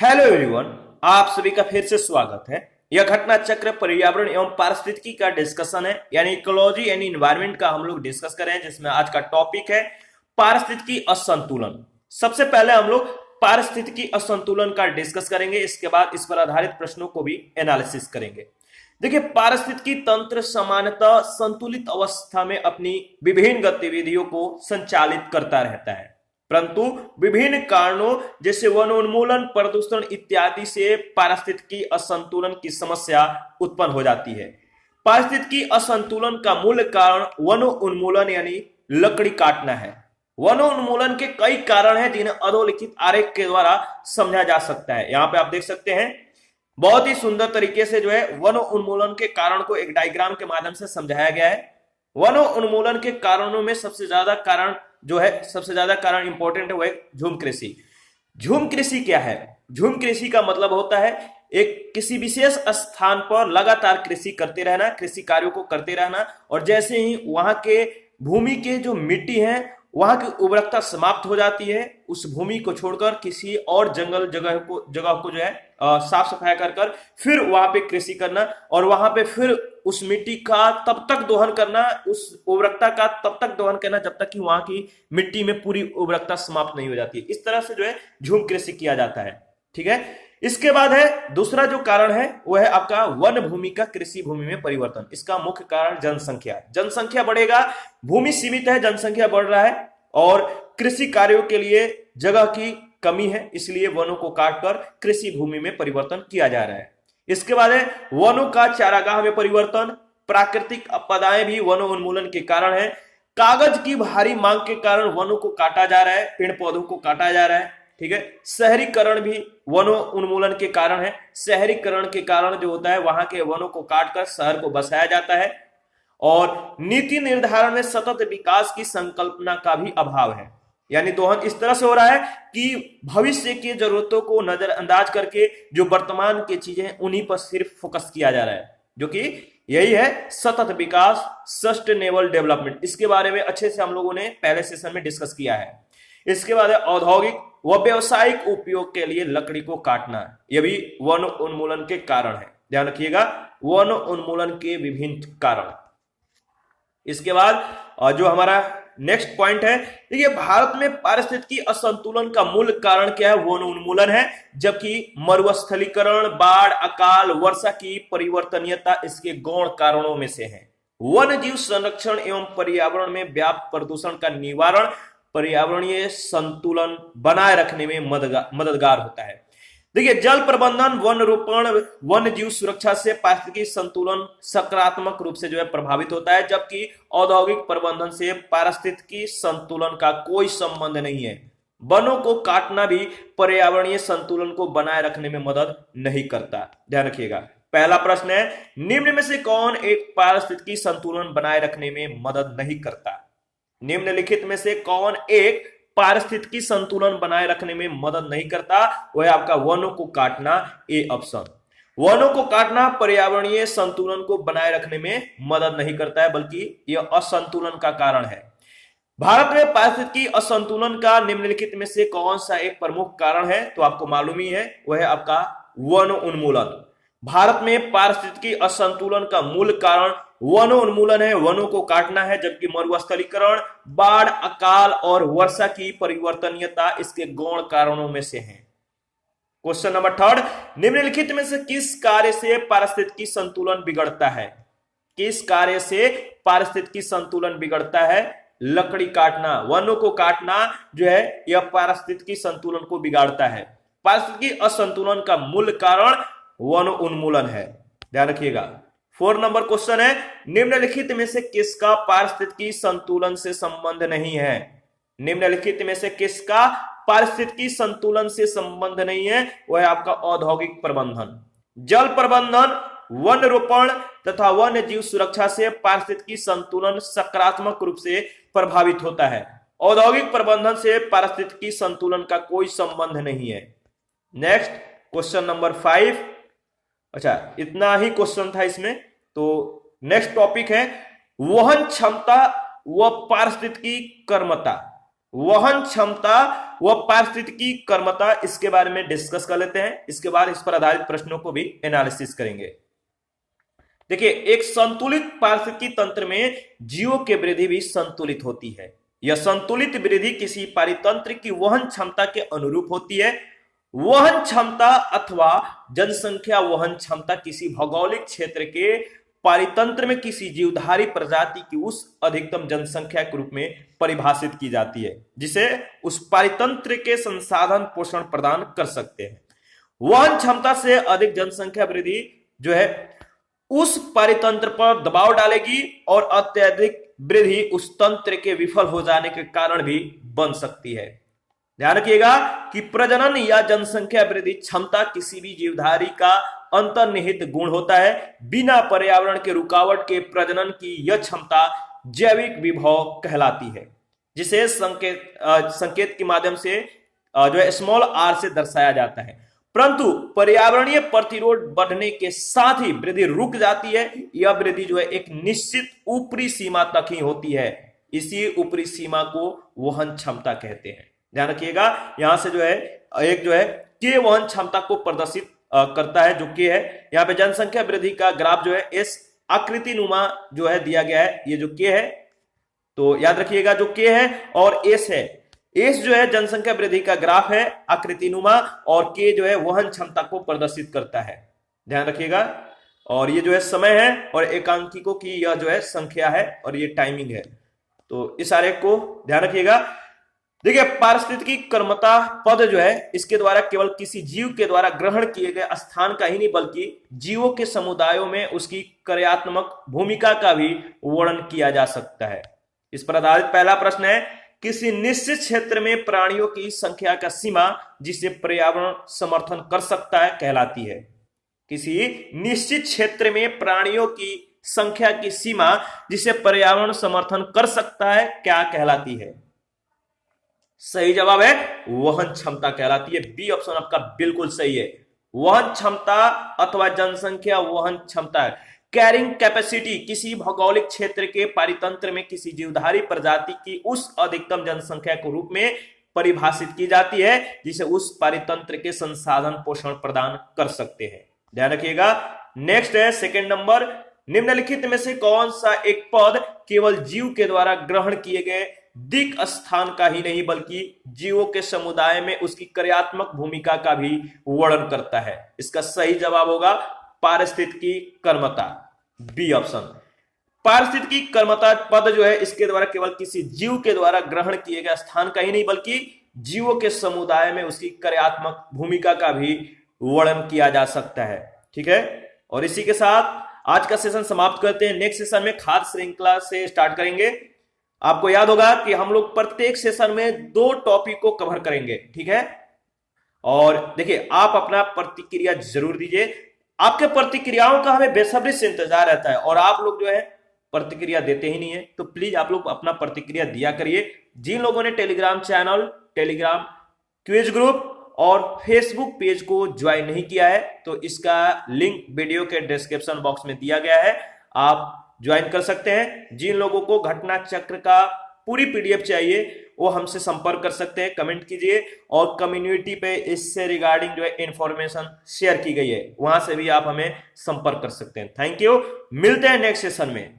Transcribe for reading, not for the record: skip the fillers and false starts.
Hello everyone, आप सभी का फिर से स्वागत है। यह घटना चक्र पर्यावरण एवं पारिस्थितिकी का डिस्कशन है, यानी इकोलॉजी एंड इन्वायरमेंट का हम लोग डिस्कस करें, जिसमें आज का टॉपिक है पारिस्थितिकी असंतुलन। सबसे पहले हम लोग पारिस्थितिकी असंतुलन का डिस्कस करेंगे, इसके बाद इस पर आधारित प्रश्नों को भी एनालिसिस करेंगे। देखिए, पारिस्थितिकी तंत्र सामान्यतः संतुलित अवस्था में अपनी विभिन्न गतिविधियों को संचालित करता रहता है, परंतु विभिन्न कारणों जैसे वनोन्मूलन, प्रदूषण इत्यादि से पारिस्थितिकी असंतुलन की समस्या उत्पन्न हो जाती है। पारिस्थितिकी असंतुलन का मूल कारण वनोन्मूलन यानी लकड़ी काटना है। वनोन्मूलन के कई कारण हैं जिन्हें अधोलिखित आरेख के द्वारा समझा जा सकता है। यहाँ पे आप देख सकते हैं बहुत ही सुंदर तरीके से जो है वनोन्मूलन के कारण को एक डायग्राम के माध्यम से समझाया गया है। वनोन्मूलन के कारणों में सबसे ज्यादा कारण इंपॉर्टेंट है वो है झूम कृषि। झूम कृषि क्या है? झूम कृषि का मतलब होता है एक किसी विशेष स्थान पर लगातार कृषि करते रहना, कृषि कार्यों को करते रहना, और जैसे ही वहां के भूमि के जो मिट्टी है वहां की उर्वरकता समाप्त हो जाती है, उस भूमि को छोड़कर किसी और जगह को जो है साफ सफाई कर फिर वहां पे कृषि करना, और वहां पे फिर उस मिट्टी का तब तक दोहन करना, उस उर्वरकता का तब तक दोहन करना जब तक कि वहां की मिट्टी में पूरी उर्वरकता समाप्त नहीं हो जाती है। इस तरह से जो है झूम कृषि किया जाता है। ठीक है, इसके बाद है दूसरा जो कारण है वो है आपका वन भूमि का कृषि भूमि में परिवर्तन। इसका मुख्य कारण जनसंख्या बढ़ेगा, भूमि सीमित है, जनसंख्या बढ़ रहा है और कृषि कार्यों के लिए जगह की कमी है, इसलिए वनों को काटकर कृषि भूमि में परिवर्तन किया जा रहा है। इसके बाद है वनों का चारागाह में परिवर्तन। प्राकृतिक आपदाएं भी वनों उन्मूलन के कारण है। कागज की भारी मांग के कारण वनों को काटा जा रहा है, पेड़ पौधों को काटा जा रहा है। ठीक है, शहरीकरण भी वनों उन्मूलन के कारण है। शहरीकरण के कारण जो होता है वहां के वनों को काटकर शहर को बसाया जाता है, और नीति निर्धारण में सतत विकास की संकल्पना का भी अभाव है। यानी दोहन इस तरह से हो रहा है कि भविष्य की जरूरतों को नजरअंदाज करके जो वर्तमान की चीजें हैं उन्हीं पर सिर्फ फोकस किया जा रहा है, जो कि यही है सतत विकास, सस्टेनेबल डेवलपमेंट। इसके बारे में अच्छे से हम लोगों ने पहले सेशन में डिस्कस किया है। इसके बाद है औद्योगिक व व्यावसायिक उपयोग के लिए लकड़ी को काटना, यह भी वन उन्मूलन के कारण है। ध्यान रखिएगा, वन उन्मूलन के विभिन्न कारण। इसके बाद जो हमारा नेक्स्ट पॉइंट है, देखिए भारत में पारिस्थितिकी असंतुलन का मूल कारण क्या है? वन उन्मूलन है, जबकि मरुस्थलीकरण, बाढ़, अकाल वर्षा की परिवर्तनीयता इसके गौण कारणों में से है। वन जीव संरक्षण एवं पर्यावरण में व्याप्त प्रदूषण का निवारण पर्यावरणीय संतुलन बनाए रखने में मददगार होता है। देखिए, जल प्रबंधन, वन रोपण, वन जीव सुरक्षा से पारिस्थितिकी संतुलन सकारात्मक रूप से जो है प्रभावित होता है, जबकि औद्योगिक प्रबंधन से पारिस्थितिकी संतुलन का कोई संबंध नहीं है। वनों को काटना भी पर्यावरणीय संतुलन को बनाए रखने में मदद नहीं करता। ध्यान रखिएगा। पहला प्रश्न है, निम्न में से कौन एक पारिस्थितिकी संतुलन बनाए रखने में मदद नहीं करता? निम्नलिखित में से कौन एक पारिस्थितिकी संतुलन बनाए रखने में मदद नहीं करता? वह आपका वनों को काटना, ए ऑप्शन। वनों को काटना पर्यावरणीय संतुलन को बनाए रखने में मदद नहीं करता है, बल्कि यह असंतुलन का कारण है। भारत में पारिस्थितिकी असंतुलन का निम्नलिखित में से कौन सा एक प्रमुख कारण है? तो आपको मालूम ही है, वह है आपका वन उन्मूलन। भारत में पारिस्थितिकी असंतुलन का मूल कारण वनोन्मूलन है, वनों को काटना है, जबकि मरुस्थलीकरण, बाढ़, अकाल और वर्षा की परिवर्तनीयता इसके गौण कारणों में से है। क्वेश्चन नंबर थर्ड, निम्नलिखित में से किस कार्य से पारिस्थितिकी संतुलन बिगड़ता है? किस कार्य से पारिस्थितिकी संतुलन बिगड़ता है? लकड़ी काटना, वनों को काटना जो है यह पारिस्थितिकी संतुलन को बिगाड़ता है। पारिस्थितिकी असंतुलन का मूल कारण वन उन्मूलन है। ध्यान रखिएगा। 4 नंबर क्वेश्चन है, निम्नलिखित में से किसका पारिस्थितिकी संतुलन से संबंध नहीं है? निम्नलिखित में से किसका पारिस्थितिकी संतुलन से संबंध नहीं है? वह है आपका औद्योगिक प्रबंधन। जल प्रबंधन, वन रोपण तथा वन्य जीव सुरक्षा से पारिस्थितिकी संतुलन सकारात्मक रूप से प्रभावित होता है। औद्योगिक प्रबंधन से पारिस्थितिकी संतुलन का कोई संबंध नहीं है। Next question number 5। अच्छा, इतना ही क्वेश्चन था इसमें। तो नेक्स्ट टॉपिक है वहन क्षमता व पारिस्थितिकी कर्मता। वहन क्षमता व पारिस्थितिकी कर्मता, इसके बारे में डिस्कस कर लेते हैं। इसके बाद इस पर आधारित प्रश्नों को भी एनालिसिस करेंगे। देखिए, एक संतुलित पारिस्थितिकी तंत्र में जीवों की वृद्धि भी संतुलित होती है। यह संतुलित वृद्धि किसी पारितंत्र की वहन क्षमता के अनुरूप होती है। वहन क्षमता अथवा जनसंख्या वहन क्षमता किसी भौगोलिक क्षेत्र के पारितंत्र में किसी जीवधारी प्रजाति की उस अधिकतम जनसंख्या के रूप में परिभाषित की जाती है जिसे उस पारितंत्र के संसाधन पोषण प्रदान कर सकते हैं। वहन क्षमता से अधिक जनसंख्या वृद्धि जो है उस पारितंत्र पर दबाव डालेगी और अत्यधिक वृद्धि उस तंत्र के विफल हो जाने के कारण भी बन सकती है। ध्यान रखिएगा कि प्रजनन या जनसंख्या वृद्धि क्षमता किसी भी जीवधारी का अंतर्निहित गुण होता है। बिना पर्यावरण के रुकावट के प्रजनन की यह क्षमता जैविक विभव कहलाती है, जिसे संकेत के माध्यम से जो है स्मॉल आर से दर्शाया जाता है। परंतु पर्यावरणीय प्रतिरोध बढ़ने के साथ ही वृद्धि रुक जाती है। यह वृद्धि जो है एक निश्चित ऊपरी सीमा तक ही होती है। इसी ऊपरी सीमा को वहन क्षमता कहते हैं। ध्यान रखिएगा, यहां से जो है एक जो है के वहन क्षमता को प्रदर्शित करता है, जो के है। यहाँ पे जनसंख्या वृद्धि का ग्राफ जो है इस आकृति नुमा जो है दिया गया है। ये जो के है, तो याद रखिएगा जो के है और एस है। एस जो है जनसंख्या वृद्धि का ग्राफ है आकृतिनुमा, और के जो है वहन क्षमता को प्रदर्शित करता है। ध्यान रखिएगा, और ये जो है समय है और एकांकिकों की यह जो है संख्या है और ये टाइमिंग है। तो इस आरेख को ध्यान रखिएगा। देखिए, पारिस्थितिकी कर्मता पद जो है इसके द्वारा केवल किसी जीव के द्वारा ग्रहण किए गए स्थान का ही नहीं बल्कि जीवों के समुदायों में उसकी कार्यात्मक भूमिका का भी वर्णन किया जा सकता है। इस पर आधारित पहला प्रश्न है, किसी निश्चित क्षेत्र में प्राणियों की संख्या का सीमा जिसे पर्यावरण समर्थन कर सकता है कहलाती है। किसी निश्चित क्षेत्र में प्राणियों की संख्या की सीमा जिसे पर्यावरण समर्थन कर सकता है क्या कहलाती है? सही जवाब है वहन क्षमता कहलाती है। बी ऑप्शन आपका बिल्कुल सही है। वहन क्षमता अथवा जनसंख्या वहन क्षमता कैरिंग कैपेसिटी किसी भौगोलिक क्षेत्र के पारितंत्र में किसी जीवधारी प्रजाति की उस अधिकतम जनसंख्या के रूप में परिभाषित की जाती है जिसे उस पारितंत्र के संसाधन पोषण प्रदान कर सकते हैं। ध्यान रखिएगा। नेक्स्ट है सेकंड नंबर, निम्नलिखित में से कौन सा एक पद केवल जीव के द्वारा ग्रहण किए गए दिक स्थान का ही नहीं बल्कि जीवों के समुदाय में उसकी कार्यात्मक भूमिका का भी वर्णन करता है? इसका सही जवाब होगा पारिस्थितिकी कर्मता, बी ऑप्शन। पारिस्थितिकी कर्मता पद जो है इसके द्वारा केवल किसी जीव के द्वारा ग्रहण किए गए स्थान का ही नहीं बल्कि जीवों के समुदाय में उसकी कार्यात्मक भूमिका का भी वर्णन किया जा सकता है। ठीक है, और इसी के साथ आज का सेशन समाप्त करते हैं। नेक्स्ट सेशन में खाद्य श्रृंखला से स्टार्ट करेंगे। आपको याद होगा कि हम लोग प्रत्येक सेशन में 2 टॉपिक को कवर करेंगे। ठीक है, और देखिए आप अपना प्रतिक्रिया जरूर दीजिए। आपके प्रतिक्रियाओं का हमें बेसब्री से इंतजार रहता है और आप लोग जो है प्रतिक्रिया देते ही नहीं है, तो प्लीज आप लोग अपना प्रतिक्रिया दिया करिए। जिन लोगों ने Telegram channel, Telegram quiz group और फेसबुक पेज को ज्वाइन नहीं किया है तो इसका लिंक वीडियो के डिस्क्रिप्शन बॉक्स में दिया गया है, आप ज्वाइन कर सकते हैं। जिन लोगों को घटना चक्र का पूरी पीडीएफ चाहिए वो हमसे संपर्क कर सकते हैं, कमेंट कीजिए। और कम्युनिटी पे इससे रिगार्डिंग जो है इंफॉर्मेशन शेयर की गई है, वहां से भी आप हमें संपर्क कर सकते हैं। थैंक यू, मिलते हैं नेक्स्ट सेशन में।